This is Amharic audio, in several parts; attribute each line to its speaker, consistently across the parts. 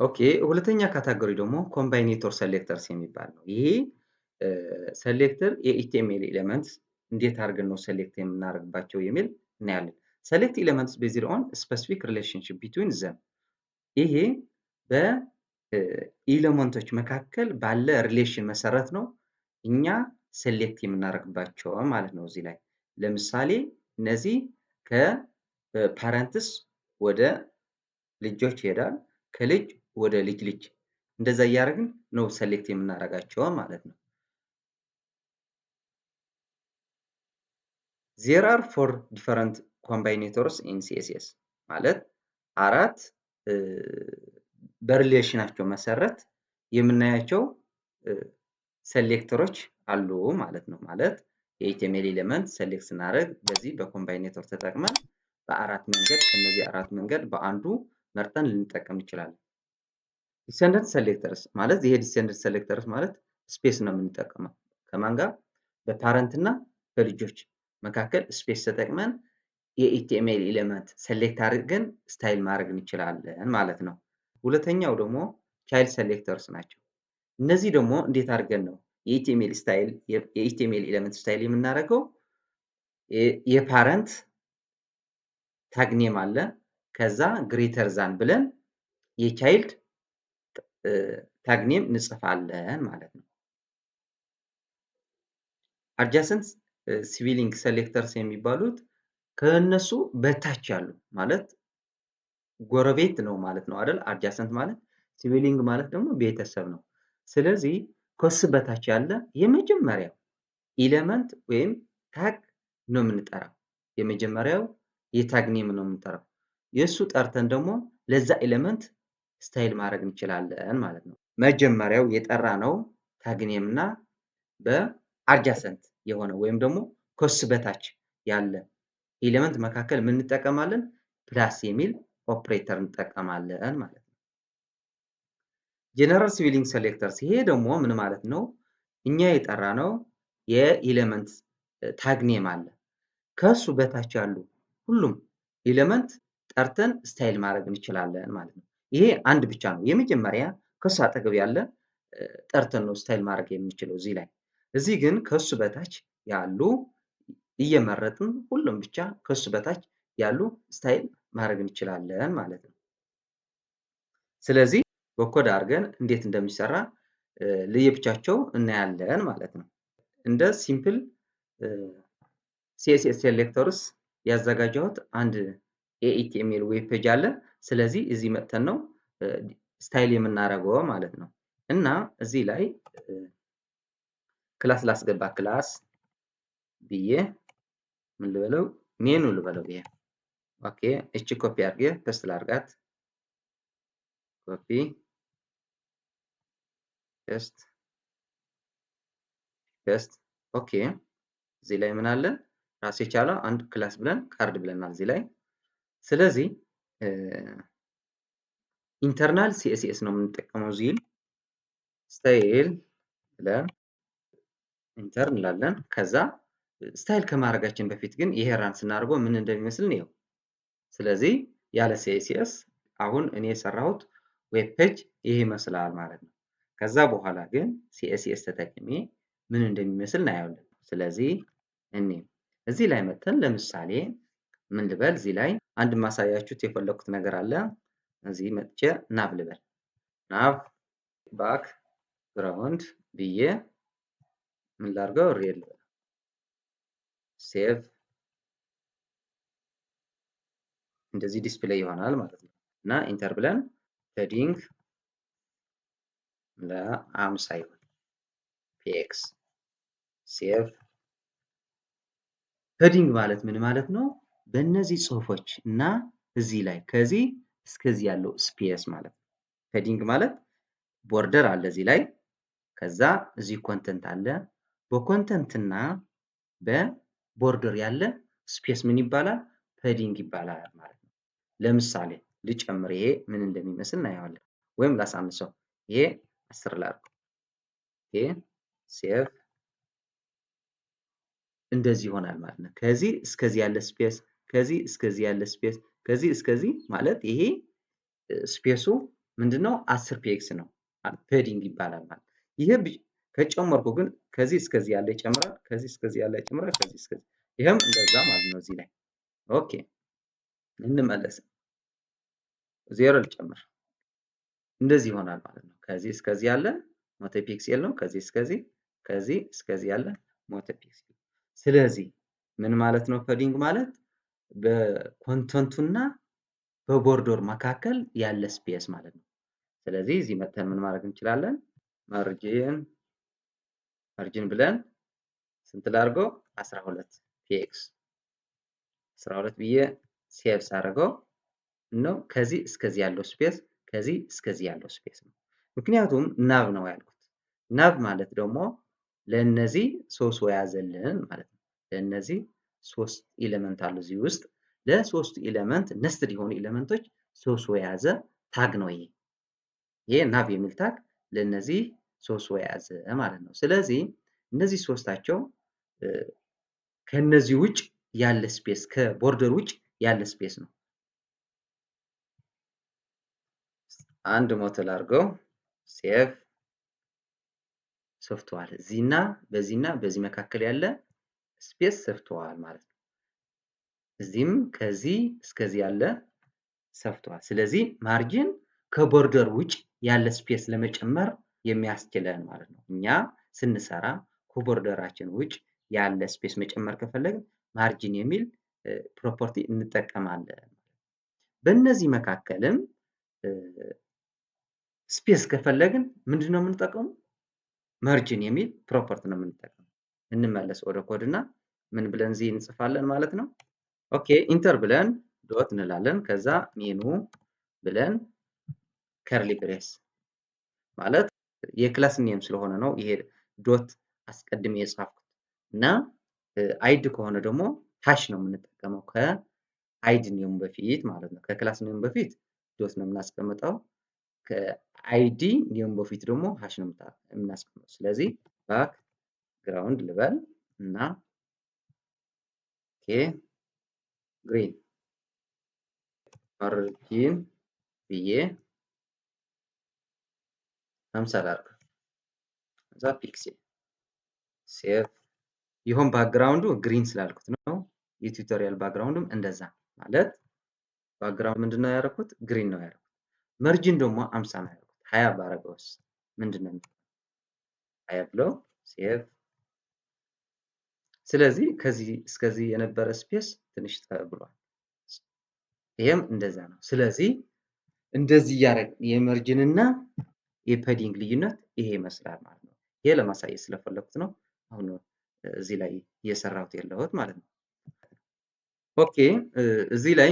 Speaker 1: ኦኬ ሁለተኛ ካታጎሪ ደግሞ ኮምባይኔተር ሴሌክተርስ የሚባል ነው። ይሄ ሴሌክተር የኤችቲኤምኤል ኤሌመንትስ እንዴት አድርገን ነው ሴሌክት የምናደርግባቸው የሚል እናያለን። ሴሌክት ኤሌመንትስ ቤዝድ ኦን ስፔሲፊክ ሪሌሽንሺፕ ቢትዊን ዘም ይሄ በኤሌመንቶች መካከል ባለ ሪሌሽን መሰረት ነው እኛ ሴሌክት የምናደርግባቸው ማለት ነው። እዚህ ላይ ለምሳሌ እነዚህ ከፓረንትስ ወደ ልጆች ይሄዳል፣ ከልጅ ወደ ልጅ እንደዛ እያደረግን ነው ሴሌክት የምናደርጋቸው ማለት ነው። there are four different combinators in CSS ማለት አራት በሪሌሽናቸው መሰረት የምናያቸው ሴሌክተሮች አሉ ማለት ነው። ማለት የኤችቲኤምኤል ኤሌመንት ሴሌክት ስናደርግ በዚህ በኮምባይኔተር ተጠቅመን በአራት መንገድ ከነዚህ አራት መንገድ በአንዱ መርጠን ልንጠቀም እንችላለን። ዲሴንደንት ሴሌክተርስ ማለት ይሄ ዲሴንደንት ሴሌክተርስ ማለት ስፔስ ነው የምንጠቀመው ከማን ጋር በፓረንት እና በልጆች መካከል ስፔስ ተጠቅመን የኤችቲኤምኤል ኤሌመንት ሴሌክት አድርገን ስታይል ማድረግ እንችላለን ማለት ነው። ሁለተኛው ደግሞ ቻይልድ ሴሌክተርስ ናቸው። እነዚህ ደግሞ እንዴት አድርገን ነው የኤችቲኤምኤል ኤሌመንት ስታይል የምናደርገው? የፓረንት ታግ ኔም አለ፣ ከዛ ግሬተር ዛን ብለን የቻይልድ ታግ ኔም እንጽፋለን ማለት ነው። አድጃሰንት ሲቪሊንግ ሴሌክተርስ የሚባሉት ከነሱ በታች ያሉ ማለት ጎረቤት ነው ማለት ነው አይደል? አድጃሰንት ማለት ሲቪሊንግ ማለት ደግሞ ቤተሰብ ነው። ስለዚህ ከሱ በታች ያለ የመጀመሪያው ኤሌመንት ወይም ታግ ነው የምንጠራው። የመጀመሪያው የታግ ኔም ነው የምንጠራው። የሱ ጠርተን ደግሞ ለዛ ኤሌመንት ስታይል ማድረግ እንችላለን ማለት ነው። መጀመሪያው የጠራ ነው ታግ ኔም እና በአድጃሰንት የሆነ ወይም ደግሞ ከሱ በታች ያለ ኤሌመንት መካከል ምን እንጠቀማለን? ፕላስ የሚል ኦፕሬተር እንጠቀማለን ማለት ነው። ጀነራል ሲቪሊንግ ሴሌክተርስ ይሄ ደግሞ ምን ማለት ነው? እኛ የጠራ ነው የኤሌመንት ታግ ኔም አለ፣ ከሱ በታች ያሉ ሁሉም ኤሌመንት ጠርተን ስታይል ማድረግ እንችላለን ማለት ነው። ይሄ አንድ ብቻ ነው የመጀመሪያ ከሱ አጠገብ ያለ ጠርተን ነው ስታይል ማድረግ የምንችለው እዚህ ላይ። እዚህ ግን ከሱ በታች ያሉ እየመረጥን ሁሉም ብቻ ከሱ በታች ያሉ ስታይል ማድረግ እንችላለን ማለት ነው። ስለዚህ በኮድ አድርገን እንዴት እንደሚሰራ ለየብቻቸው እናያለን ማለት ነው። እንደ ሲምፕል ሲኤስኤስ ሴሌክተርስ ያዘጋጀሁት አንድ የኤችቲኤምኤል ዌብ ፔጅ አለ። ስለዚህ እዚህ መጥተን ነው ስታይል የምናደርገው ማለት ነው። እና እዚህ ላይ ክላስ ላስገባ፣ ክላስ ብዬ ምን ልበለው ሜኑ ልበለው ብዬ ኦኬ። እቺ ኮፒ አድርጌ ፔስት ላድርጋት፣ ኮፒ ፔስት ኦኬ። እዚህ ላይ ምን አለ ራስ የቻለ አንድ ክላስ ብለን ካርድ ብለናል እዚህ ላይ። ስለዚህ ኢንተርናል ሲኤስኤስ ነው የምንጠቀመው። እዚህ ስታይል ብለን ኢንተር እንላለን። ከዛ ስታይል ከማድረጋችን በፊት ግን ይሄ ራን ስናደርገው ምን እንደሚመስል ነው። ስለዚህ ያለ ሲኤስኤስ አሁን እኔ የሰራሁት ዌብ ፔጅ ይሄ ይመስላል ማለት ነው። ከዛ በኋላ ግን ሲኤስኤስ ተጠቅሜ ምን እንደሚመስል እናያለን። ስለዚህ እዚህ ላይ መተን ለምሳሌ ምን ልበል፣ እዚህ ላይ አንድ ማሳያችሁት የፈለኩት ነገር አለ። እዚህ መጥቼ ናብ ልበል፣ ናብ ባክ ግራውንድ ብዬ ምን ላድርገው ሬድ ልበል፣ ሴቭ እንደዚህ ዲስፕሌይ ይሆናል ማለት ነው። እና ኢንተር ብለን ሄዲንግ ለ50 ይሆን ፒኤክስ ሴቭ። ሄዲንግ ማለት ምን ማለት ነው? በእነዚህ ጽሁፎች እና እዚህ ላይ ከዚህ እስከዚህ ያለው ስፔስ ማለት ነው። ሄዲንግ ማለት ቦርደር አለ እዚህ ላይ፣ ከዛ እዚህ ኮንተንት አለ። በኮንተንት እና በቦርደር ያለ ስፔስ ምን ይባላል? ሄዲንግ ይባላል ማለት ነው። ለምሳሌ ልጨምር፣ ይሄ ምን እንደሚመስል እናየዋለን። ወይም ላሳንሰው፣ ይሄ 10 ላድርገው። ይሄ ሴቭ እንደዚህ ይሆናል ማለት ነው። ከዚህ እስከዚህ ያለ ስፔስ፣ ከዚህ እስከዚህ ያለ ስፔስ፣ ከዚህ እስከዚህ ማለት ይሄ ስፔሱ ምንድነው 10 ፒኤክስ ነው ፔዲንግ ይባላል ማለት። ይሄ ከጨመርኩ ግን ከዚህ እስከዚህ ያለ ይጨምራል፣ ከዚህ እስከዚህ ያለ ይጨምራል፣ ከዚህ እስከዚህ ይሄም እንደዛ ማለት ነው። እዚህ ላይ ኦኬ እንመለስ። ዜሮ ልጨምር እንደዚህ ይሆናል ማለት ነው። ከዚህ እስከዚህ ያለ ሞቶ ፒክሴል ነው። ከዚህ እስከዚህ ያለ ሞቶ ፒክሴል። ስለዚህ ምን ማለት ነው ፔዲንግ ማለት በኮንተንቱና በቦርደር መካከል ያለ ስፔስ ማለት ነው። ስለዚህ እዚህ መጥተን ምን ማድረግ እንችላለን? ማርጂን ብለን ስንት ላድርገው? 12 ፒኤክስ 12 ብዬ ሴቭ ሳደርገው ነው ከዚህ እስከዚህ ያለው ስፔስ ከዚህ እስከዚህ ያለው ስፔስ ነው። ምክንያቱም ናብ ነው ያልኩት። ናብ ማለት ደግሞ ለእነዚህ ሶስት ያዘልን ማለት ነው። ለእነዚህ ሶስት ኤሌመንት አሉ እዚህ ውስጥ ለሶስቱ ኤሌመንት ነስትድ የሆኑ ኤሌመንቶች ሶስት የያዘ ታግ ነው ይሄ። ይሄ ናብ የሚል ታግ ለእነዚህ ሶስት የያዘ ማለት ነው። ስለዚህ እነዚህ ሶስታቸው ከነዚህ ውጭ ያለ ስፔስ ከቦርደር ውጭ ያለ ስፔስ ነው። አንድ ሞተል አድርገው ሴቭ ሰፍቷል። እዚህና በዚህ መካከል ያለ ስፔስ ሰፍቷል ማለት ነው። እዚህም ከዚህ እስከዚህ ያለ ሰፍቷል። ስለዚህ ማርጂን ከቦርደር ውጭ ያለ ስፔስ ለመጨመር የሚያስችለን ማለት ነው። እኛ ስንሰራ ከቦርደራችን ውጭ ያለ ስፔስ መጨመር ከፈለግን ማርጂን የሚል ፕሮፐርቲ እንጠቀማለን። በእነዚህ መካከልም ስፔስ ከፈለግን ምንድን ነው የምንጠቀመው? መርጅን የሚል ፕሮፐርቲ ነው የምንጠቀመው። እንመለስ ወደ ኮድ እና ምን ብለን እዚህ እንጽፋለን ማለት ነው። ኦኬ ኢንተር ብለን ዶት እንላለን። ከዛ ሜኑ ብለን ከርሊ ብሬስ ማለት የክላስ ኔም ስለሆነ ነው ይሄ ዶት አስቀድሜ የጻፍኩት እና አይድ ከሆነ ደግሞ ሃሽ ነው የምንጠቀመው ከአይድ ኔም በፊት ማለት ነው። ከክላስ ኔም በፊት ዶት ነው የምናስቀምጠው። ከአይዲ ኔም በፊት ደግሞ ሃሽ ነው የምናስቀምጠው። ስለዚህ ባክ ግራውንድ ልበል እና ኦኬ ግሪን ማርጂን ብዬ 50 ላድርግ። ከዛ ፒክሴል ሴቭ ይሁን። ባክግራውንዱ ግሪን ስላልኩት ነው። የቱቶሪያል ባክግራውንድም እንደዛ ማለት ባክግራውንድ ምንድነው ያደረኩት? ግሪን ነው ያደረኩት። መርጂን ደግሞ 50 ነው ያደረኩት። 20 ባረገውስ ምንድነው? 20 ብሎ ሴቭ። ስለዚህ ከዚህ እስከዚህ የነበረ ስፔስ ትንሽ ብሏል። ይሄም እንደዛ ነው። ስለዚህ እንደዚህ እያደረግን የመርጅንና የፔዲንግ ልዩነት ይሄ ይመስላል ማለት ነው። ይሄ ለማሳየት ስለፈለኩት ነው አሁን እዚህ ላይ እየሰራሁት ያለሁት ማለት ነው። ኦኬ እዚህ ላይ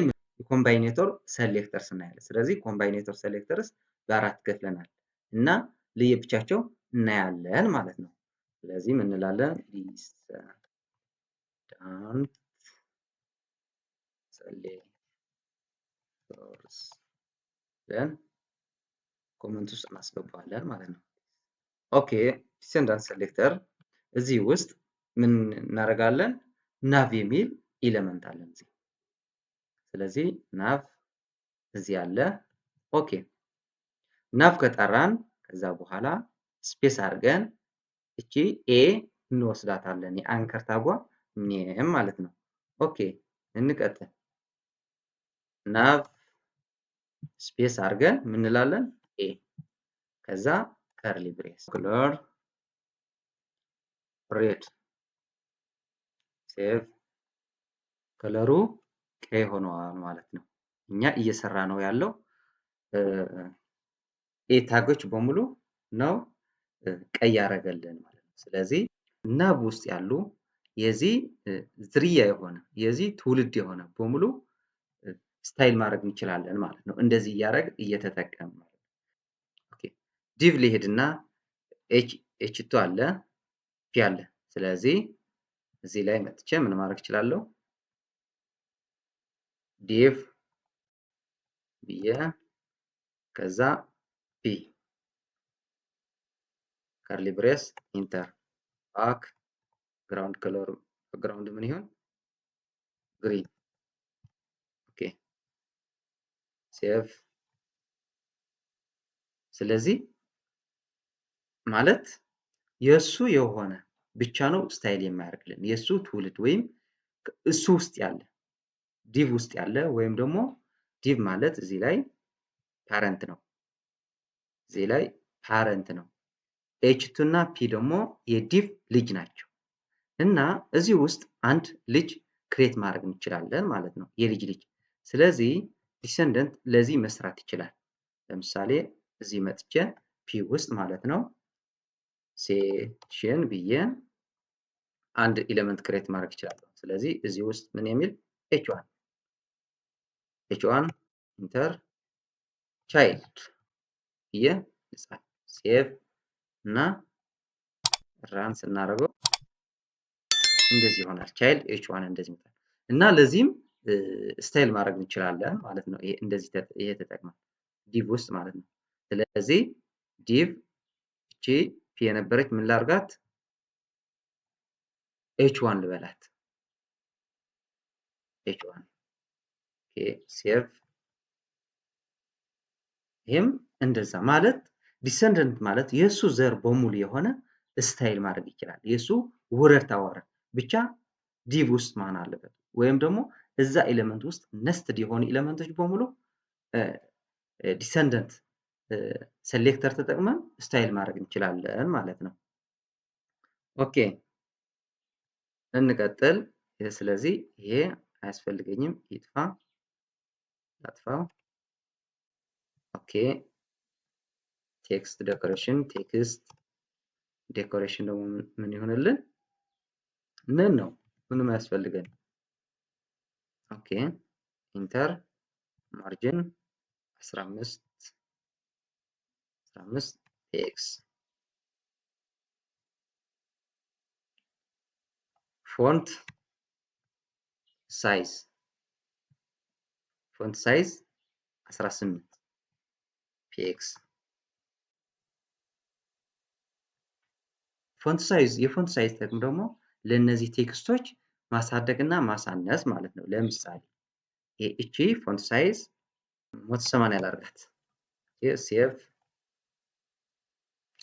Speaker 1: ኮምባይኔተር ሴሌክተርስ እናያለን። ስለዚህ ኮምባይኔተር ሴሌክተርስ በአራት ከፍለናል እና ለየብቻቸው እናያለን ማለት ነው። ስለዚህ ምን እንላለን? ሊስት ሴሌክተርስ ብለን ኮመንት ውስጥ እናስገባለን ማለት ነው። ኦኬ ዲሰንዳንት ሴሌክተር እዚህ ውስጥ ምን እናደርጋለን? ናቭ የሚል ኤሌመንት አለን እዚህ። ስለዚህ ናቭ እዚህ አለ። ኦኬ ናቭ ከጠራን ከዛ በኋላ ስፔስ አድርገን እቺ ኤ እንወስዳታለን። የአንከር ታጓ ኔም ማለት ነው። ኦኬ እንቀጥል። ናቭ ስፔስ አድርገን ምን እንላለን? ኤ ከዛ ከርሊ ብሬስ ክለር ሬድ ሴቭ ከለሩ ቀይ ሆኗል ማለት ነው። እኛ እየሰራ ነው ያለው ኤ ታጎች በሙሉ ነው ቀይ ያደረገልን ማለት ነው። ስለዚህ ናብ ውስጥ ያሉ የዚህ ዝርያ የሆነ የዚህ ትውልድ የሆነ በሙሉ ስታይል ማድረግ እንችላለን ማለት ነው። እንደዚህ እያደረግ እየተጠቀም ማለት ነው። ኦኬ ዲቭ ሊሄድና ኤች2 አለ ፒ አለ። ስለዚህ እዚህ ላይ መጥቼ ምን ማድረግ እችላለሁ? ዲቭ ብዬ ከዛ ፒ ከርሊ ብሬስ ኢንተር ባክ ግራውንድ ከለር ግራውንድ ምን ይሆን? ግሪን። ኦኬ ሴቭ ስለዚህ ማለት የሱ የሆነ ብቻ ነው ስታይል የማያደርግልን የሱ ትውልድ ወይም እሱ ውስጥ ያለ ዲቭ ውስጥ ያለ ወይም ደግሞ ዲቭ ማለት እዚህ ላይ ፓረንት ነው። እዚህ ላይ ፓረንት ነው። ኤች2 እና ፒ ደግሞ የዲቭ ልጅ ናቸው እና እዚህ ውስጥ አንድ ልጅ ክሬት ማድረግ እንችላለን ማለት ነው፣ የልጅ ልጅ። ስለዚህ ዲሰንደንት ለዚህ መስራት ይችላል። ለምሳሌ እዚህ መጥቼ ፒ ውስጥ ማለት ነው ሴሽን ብዬ አንድ ኤሌመንት ክሬት ማድረግ ይችላል። ስለዚህ እዚህ ውስጥ ምን የሚል h1 ኢንተር ቻይልድ ብዬ ልጻፍ፣ ሴቭ እና ራን ስናደርገው እንደዚህ ይሆናል። ቻይልድ h1 እንደዚህ ይመጣል እና ለዚህም ስታይል ማድረግ እንችላለን ማለት ነው። ይሄ ተጠቅመን ዲቭ ውስጥ ማለት ነው። ስለዚህ ዲቭ እቺ ፒ የነበረች ምን ላርጋት h1 ልበላት። h1 ኦኬ ሴቭ። ይሄም እንደዛ ማለት ዲሰንደንት ማለት የሱ ዘር በሙሉ የሆነ ስታይል ማድረግ ይችላል። የሱ ውረድ ታዋረድ ብቻ ዲቭ ውስጥ ማን አለበት ወይም ደግሞ እዛ ኤሌመንት ውስጥ ነስትድ የሆኑ ኤሌመንቶች በሙሉ ዲሰንደንት ሴሌክተር ተጠቅመን ስታይል ማድረግ እንችላለን ማለት ነው። ኦኬ እንቀጥል። ስለዚህ ይሄ አያስፈልገኝም፣ ይጥፋ፣ ላጥፋው። ኦኬ ቴክስት ዴኮሬሽን፣ ቴክስት ዴኮሬሽን ደግሞ ምን ይሆንልን? ነን ነው፣ ምንም አያስፈልገን። ኦኬ ኢንተር ማርጂን 15 ኤክስ ፎንት ሳይዝ 18 ፒኤክስ። ፎንት ሳይዝ የፎንት ሳይዝ ጥቅም ደግሞ ለእነዚህ ቴክስቶች ማሳደግና ማሳነስ ማለት ነው። ለምሳሌ እቺ ፎንት ሳይዝ 180 ላድርጋት፣ ሴቭ፣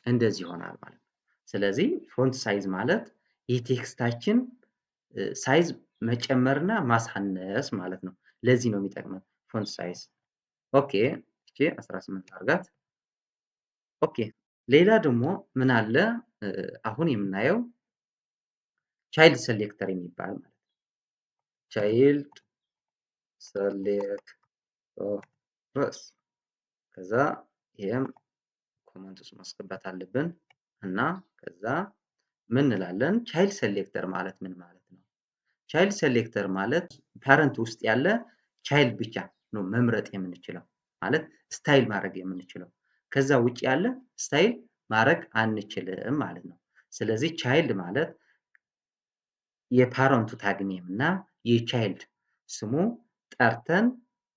Speaker 1: እንደዚህ ይሆናል ማለት ነው። ስለዚህ ፎንት ሳይዝ ማለት የቴክስታችን ሳይዝ መጨመርና ማሳነስ ማለት ነው። ለዚህ ነው የሚጠቅመን ፎንት ሳይዝ። ኦኬ እቺ 18 ላድርጋት። ኦኬ ሌላ ደግሞ ምን አለ አሁን የምናየው ቻይልድ ሴሌክተር የሚባል ማለት ነው። ቻይልድ ሴሌክተርስ ከዛ ይሄም ኮመንት ውስጥ ማስገባት አለብን እና ከዛ ምን እንላለን? ቻይልድ ሴሌክተር ማለት ምን ማለት ነው? ቻይልድ ሴሌክተር ማለት ፓረንት ውስጥ ያለ ቻይልድ ብቻ ነው መምረጥ የምንችለው ማለት ስታይል ማድረግ የምንችለው። ከዛ ውጭ ያለ ስታይል ማድረግ አንችልም ማለት ነው። ስለዚህ ቻይልድ ማለት የፓረንቱ ታግ ኔም እና የቻይልድ ስሙ ጠርተን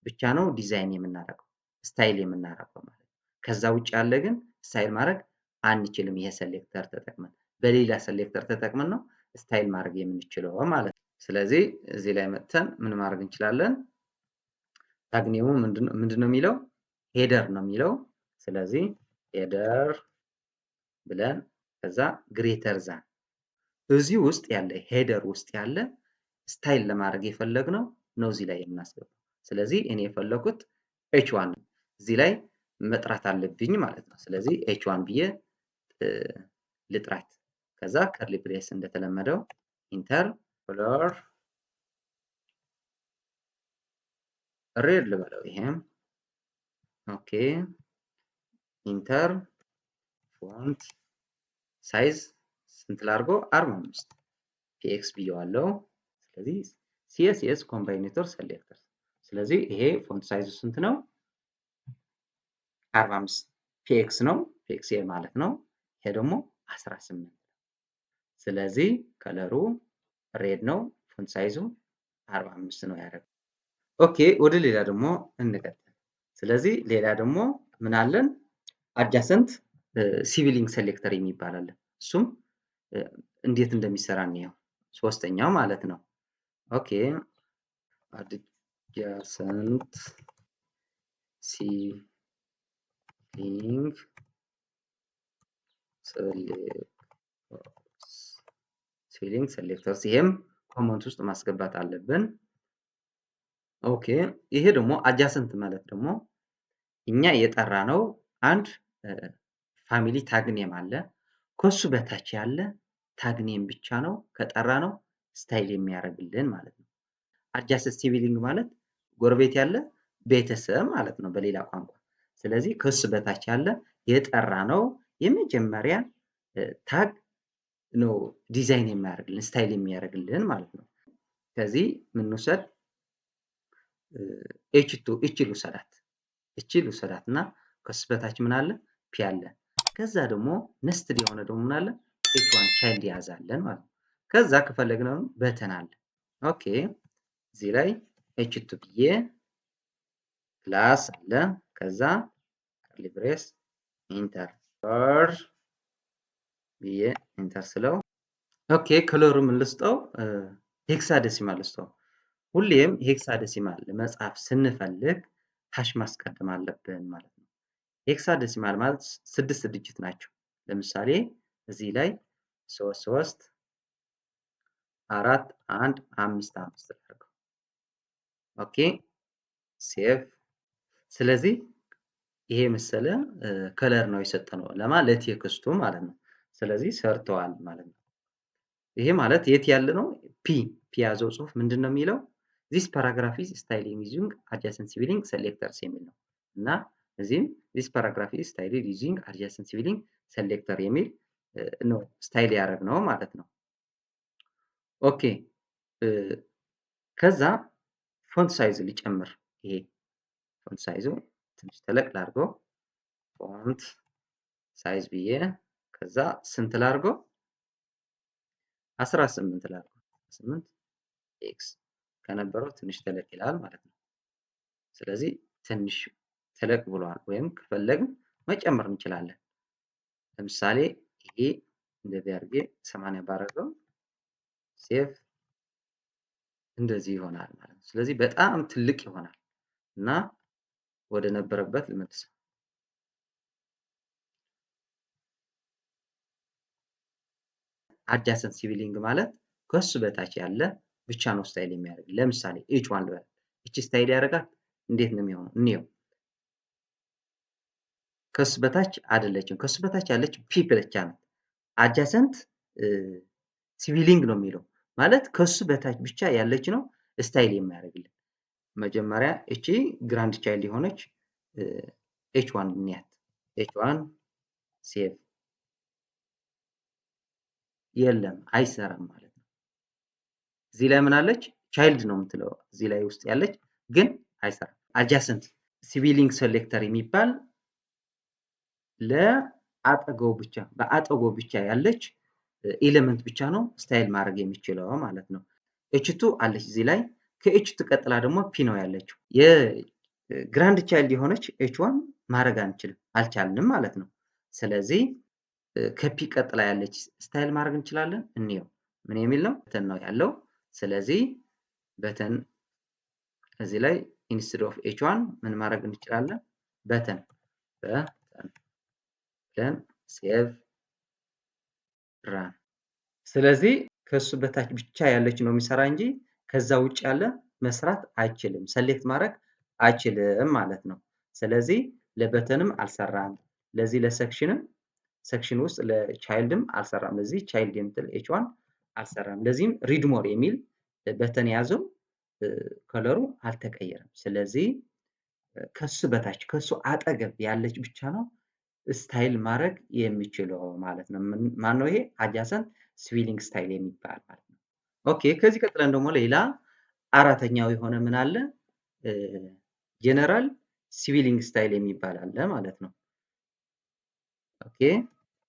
Speaker 1: ብቻ ነው ዲዛይን የምናደርገው ስታይል የምናደርገው ማለት ነው። ከዛ ውጭ ያለ ግን ስታይል ማድረግ አንችልም። ይሄ ሴሌክተር ተጠቅመን በሌላ ሴሌክተር ተጠቅመን ነው ስታይል ማድረግ የምንችለው ማለት ነው። ስለዚህ እዚህ ላይ መጥተን ምን ማድረግ እንችላለን? ታግ ኔሙ ምንድነው የሚለው? ሄደር ነው የሚለው። ስለዚህ ሄደር ብለን ከዛ ግሬተር ዛን እዚህ ውስጥ ያለ ሄደር ውስጥ ያለ ስታይል ለማድረግ የፈለግነው ነው እዚህ ላይ የምናስገባው። ስለዚህ እኔ የፈለኩት h1 እዚህ ላይ መጥራት አለብኝ ማለት ነው። ስለዚህ h1 ብዬ ልጥራት። ከዛ ከርሊ ብሬስ እንደተለመደው ኢንተር ኮለር ሬድ ልበለው። ይሄም ኦኬ ኢንተር ፎንት ሳይዝ ስንት ላድርጎ? 45 ፒኤክስ ብየዋለሁ። ስለዚህ ሲኤስኤስ ኮምባይኔተር ሴሌክተር። ስለዚህ ይሄ ፎንት ሳይዙ ስንት ነው? 45 ፒኤክስ ነው። ፒኤክስ ማለት ነው። ይሄ ደግሞ 18። ስለዚህ ከለሩ ሬድ ነው። ፎንት ሳይዙ 45 ነው ያደረገው። ኦኬ ወደ ሌላ ደግሞ እንቀጥል። ስለዚህ ሌላ ደግሞ ምን አለን? አጃሰንት ሲቪሊንግ ሴሌክተር የሚባል አለ። እሱም እንዴት እንደሚሰራ እንየው። ሶስተኛው ማለት ነው። ኦኬ አድጃሰንት ሲቪሊንግ ሴሌክተርስ ይሄም ኮመንት ውስጥ ማስገባት አለብን። ኦኬ ይሄ ደግሞ አጃሰንት ማለት ደግሞ እኛ የጠራ ነው አንድ ፋሚሊ ታግኔም አለ። ከሱ በታች ያለ ታግኔም ብቻ ነው ከጠራ ነው ስታይል የሚያደርግልን ማለት ነው። አጃሰንት ሲቪሊንግ ማለት ጎረቤት ያለ ቤተሰብ ማለት ነው በሌላ ቋንቋ። ስለዚህ ከሱ በታች ያለ የጠራ ነው የመጀመሪያ ታግ ነው ዲዛይን የሚያደርግልን ስታይል የሚያደርግልን ማለት ነው። ከዚህ ምን ውሰድ ኤች2 እቺ ልውሰዳት እና ከሱ በታች ምን አለ ፒ አለ። ከዛ ደግሞ ነስትድ የሆነ ደግሞ ምን አለ ኤች1 ቻይልድ ያዛለን ማለት ነው። ከዛ ከፈለግነው በተን አለ። ኦኬ እዚህ ላይ ኤች2 ብዬ ክላስ አለ። ከዛ ከርሊ ብሬስ ኢንተር ብዬ ኢንተር ስለው ኦኬ ከለሩ ምን ልስጠው ሄክሳዴሲማል ልስጠው። ሁሌም ሄክሳዴሲማል መጻፍ ስንፈልግ ሃሽ ማስቀደም አለብን ማለት ነው። ሄክሳዴሲማል ማለት 6 ዲጂት ናቸው። ለምሳሌ እዚህ ላይ 3 3 4 1 5 5 አድርገው። ኦኬ ሴቭ። ስለዚህ ይሄ መሰለ ከለር ነው የሰጠነው ለቴክስቱ ማለት ነው። ስለዚህ ሰርተዋል ማለት ነው። ይሄ ማለት የት ያለ ነው ፒ ያዘው ጽሁፍ ምንድን ነው የሚለው this paragraph is styled using adjacent sibling selectors የሚል ነው እና እዚህም this paragraph is styled using adjacent sibling selector የሚል ነው ስታይል ያደረግነው ማለት ነው። ኦኬ ከዛ ፎንት ሳይዝ ሊጨምር ይሄ ፎንት ሳይዙ ትንሽ ተለቅ ላድርገው ፎንት ሳይዝ ብዬ ከዛ ስንት ላድርገው 18 ላድርገው 18 ኤክስ ከነበረው ትንሽ ተለቅ ይላል ማለት ነው። ስለዚህ ትንሽ ተለቅ ብሏል ወይም ከፈለግን መጨመር እንችላለን። ለምሳሌ ይሄ እንደዚህ አድርጌ 80 ባደርገው ሴቭ እንደዚህ ይሆናል ማለት ነው። ስለዚህ በጣም ትልቅ ይሆናል እና ወደ ነበረበት ልመልሰው። አጃሰንት ሲቪሊንግ ማለት ከሱ በታች ያለ ብቻ ነው ስታይል የሚያደርግ። ለምሳሌ ኤች1 ልበል። እቺ ስታይል ያደርጋል እንዴት ነው የሚሆነው? እንየው። ከሱ በታች አይደለችም። ከሱ በታች ያለች ፒ ብቻ ናት። አጃሰንት ሲቪሊንግ ነው የሚለው ማለት ከሱ በታች ብቻ ያለች ነው ስታይል የሚያደርግልን። መጀመሪያ እቺ ግራንድ ቻይልድ የሆነች ኤች1 እንያት። ኤች1 ሴቭ የለም አይሰራም ማለት ነው። እዚህ ላይ ምን አለች ቻይልድ ነው የምትለው እዚህ ላይ ውስጥ ያለች ግን አይሰራም። አጃሰንት ሲቪሊንግ ሴሌክተር የሚባል ለአጠገው ብቻ በአጠገው ብቻ ያለች ኤሌመንት ብቻ ነው ስታይል ማድረግ የሚችለው ማለት ነው። ኤች2 አለች እዚህ ላይ ከኤች2 ቀጥላ ደግሞ ፒ ነው ያለችው። የግራንድ ቻይልድ የሆነች ኤች1 ማድረግ አልቻልንም ማለት ነው። ስለዚህ ከፒ ቀጥላ ያለች ስታይል ማድረግ እንችላለን። እንየው ምን የሚል ነው በተን ነው ያለው። ስለዚህ በተን እዚህ ላይ ኢንስቴድ ኦፍ ኤች1 ምን ማድረግ እንችላለን በተን ብለን ሴቭ ራን። ስለዚህ ከሱ በታች ብቻ ያለች ነው የሚሰራ እንጂ ከዛ ውጭ ያለ መስራት አይችልም፣ ሰሌክት ማድረግ አይችልም ማለት ነው። ስለዚህ ለበተንም አልሰራም፣ ለዚህ ለሴክሽንም ሴክሽን ውስጥ ለቻይልድም አልሰራም። ለዚህ ቻይልድ የምትል ኤች1 አልሰራም። ለዚህም ሪድ ሞር የሚል በተን ያዘው ከለሩ አልተቀየረም። ስለዚህ ከሱ በታች ከሱ አጠገብ ያለች ብቻ ነው ስታይል ማድረግ የሚችለው ማለት ነው። ማነው ይሄ አጃሰንት ሲቪሊንግ ስታይል የሚባል ማለት ነው። ኦኬ ከዚህ ቀጥለን ደግሞ ሌላ አራተኛው የሆነ ምን አለ ጀነራል ሲቪሊንግ ስታይል የሚባል አለ ማለት ነው። ኦኬ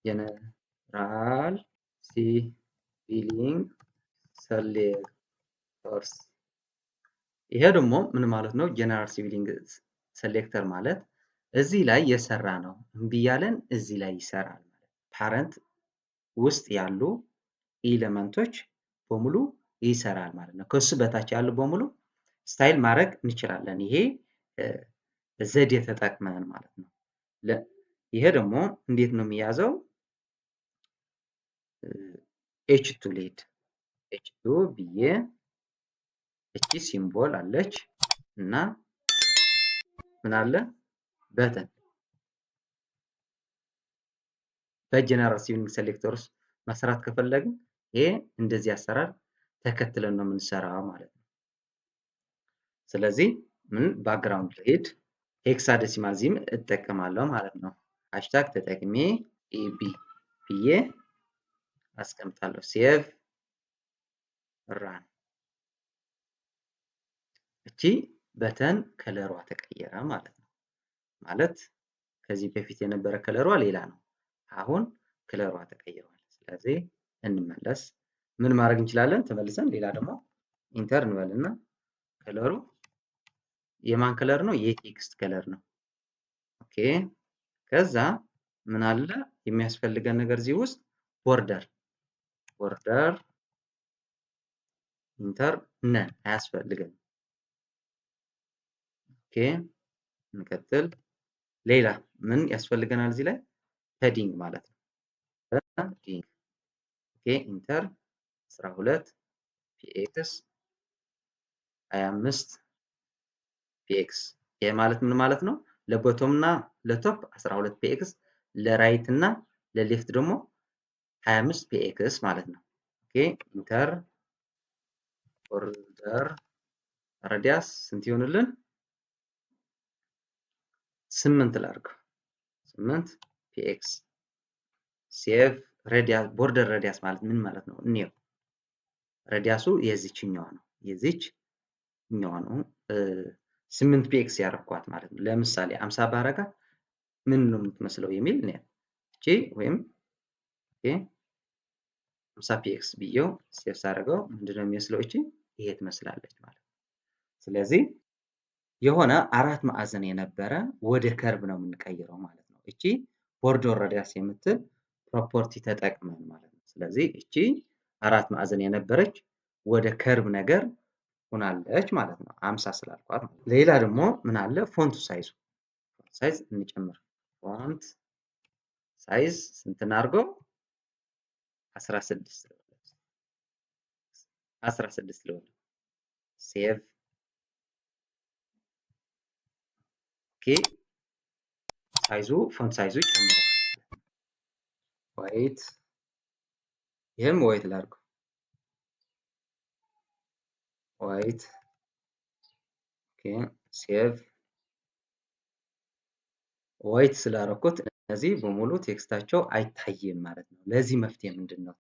Speaker 1: ጀነራል ሲቪሊንግ ሴሌክተርስ ይሄ ደግሞ ምን ማለት ነው? ጀነራል ሲቪሊንግ ሴሌክተር ማለት እዚህ ላይ የሰራ ነው እምቢ ያለን እዚህ ላይ ይሰራል ማለት ፓረንት ውስጥ ያሉ ኤሌመንቶች በሙሉ ይሰራል ማለት ነው። ከሱ በታች ያሉ በሙሉ ስታይል ማድረግ እንችላለን። ይሄ ዘዴ ተጠቅመን ማለት ነው። ይሄ ደግሞ እንዴት ነው የሚያዘው? ኤች2 ሊድ ኤች2 ብዬ እቺ ሲምቦል አለች እና ምን አለ በተን በጀነራል ሲቪንግ ሴሌክተርስ መስራት ከፈለግን ይሄ እንደዚህ አሰራር ተከትለን ነው የምንሰራው ማለት ነው። ስለዚህ ምን ባክግራውንድ ልሄድ ሄክሳዴሲማል ዚም እጠቀማለሁ ማለት ነው። ሃሽታግ ተጠቅሜ ኤቢ ብዬ አስቀምጣለሁ። ሴቭ ራን። እቺ በተን ከለሯ ተቀየረ ማለት ነው። ማለት ከዚህ በፊት የነበረ ከለሯ ሌላ ነው። አሁን ከለሯ ተቀይሯል። ስለዚህ እንመለስ። ምን ማድረግ እንችላለን? ተመልሰን ሌላ ደግሞ ኢንተር እንበልና ከለሩ የማን ከለር ነው? የቴክስት ከለር ነው። ኦኬ። ከዛ ምን አለ የሚያስፈልገን ነገር እዚህ ውስጥ ቦርደር ኢንተር ነን አያስፈልገን። ኦኬ እንቀጥል። ሌላ ምን ያስፈልገናል? እዚህ ላይ ሄዲንግ ማለት ነው። ሄዲንግ ኦኬ ኢንተር 12 ፒኤክስ 25 ፒኤክስ። ይሄ ማለት ምን ማለት ነው? ለቦቶም እና ለቶፕ 12 ፒኤክስ ለራይት እና ለሌፍት ደግሞ 25 ፒኤክስ ማለት ነው። ኦኬ ኢንተር ቦርደር ራዲያስ ስንት ይሆንልን? 8 ላድርገው 8 ፒኤክስ። ሴቭ ራዲያስ ቦርደር ራዲያስ ማለት ምን ማለት ነው? እንየው። ራዲያሱ የዚችኛዋ ነው የዚችኛዋ ነው 8 ፒኤክስ ያረኳት ማለት ነው። ለምሳሌ 50 ባረጋት ምን ነው የምትመስለው የሚል ነው። እቺ ወይም ኦኬ 50 ፒኤክስ ብዬው ሴቭ ሳደርገው ምንድነው የሚመስለው? እቺ ይሄ ትመስላለች ማለት ነው። ስለዚህ የሆነ አራት ማዕዘን የነበረ ወደ ከርብ ነው የምንቀይረው ማለት ነው። እቺ ቦርደር ራዲያስ የምትል ፕሮፐርቲ ተጠቅመን ማለት ነው። ስለዚህ እቺ አራት ማዕዘን የነበረች ወደ ከርብ ነገር ሆናለች ማለት ነው። 50 ስላልኳት። ሌላ ደግሞ ምን አለ? ፎንት ሳይዝ እንጨምር። ፎንት ሳይዝ ስንት እናድርገው? 16 ልበል። ሴቭ ኦኬ። ፎንት ሳይዙ ጨምሯል። ዋይት ይህም ዋይት ላድርገው። ዋይት ኦኬ ሴቭ። ዋይት ስላደረኩት እነዚህ በሙሉ ቴክስታቸው አይታይም ማለት ነው። ለዚህ መፍትሄ ምንድን ነው?